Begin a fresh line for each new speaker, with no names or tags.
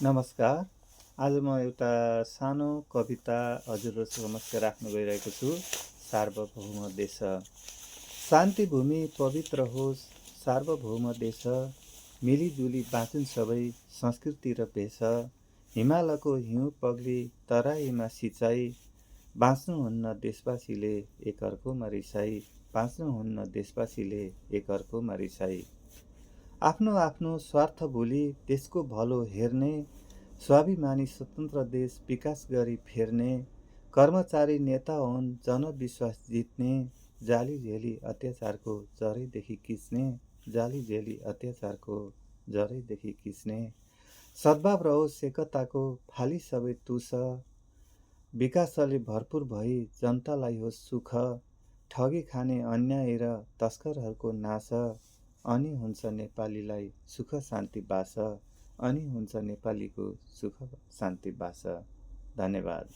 नमस्कार। आज म एउटा सानो कविता हजुरहरू समक्ष राख्न गइरहेको छु। सार्वभौम देश। शान्ति भूमि पवित्र होस्, सार्वभौम देश। मिलिजुली बाँचुन् सबै संस्कृति र भेष। हिमालको हिउँ पग्ली तराईमा सिँचाइ। बाँच्नुहुन्न देशवासीले एकअर्कोमा रिसाई। बाँच्नुहुन्न देशवासीले एकअर्कोमा रिसाई। आफ्नो आफ्नो स्वार्थ भुली देशको भलो हेर्ने, स्वाभिमानी स्वतन्त्र देश विकास गरी फेर्ने, कर्मचारी नेता हुन् जनविश्वास जित्ने, जाली झेली अत्याचारको जरैदेखि किच्ने, जाली झेली अत्याचारको जरैदेखि किच्ने। सद्भाव रहोस् एकताको फाली सबै तुस, विकासले भरपुर भई जनतालाई होस् सुख। ठगी खाने अन्याय र तस्करहरूको नाश, अनि हुन्छ नेपालीलाई सुख शान्ति बास। अनि हुन्छ नेपालीको सुख शान्ति बास। धन्यवाद।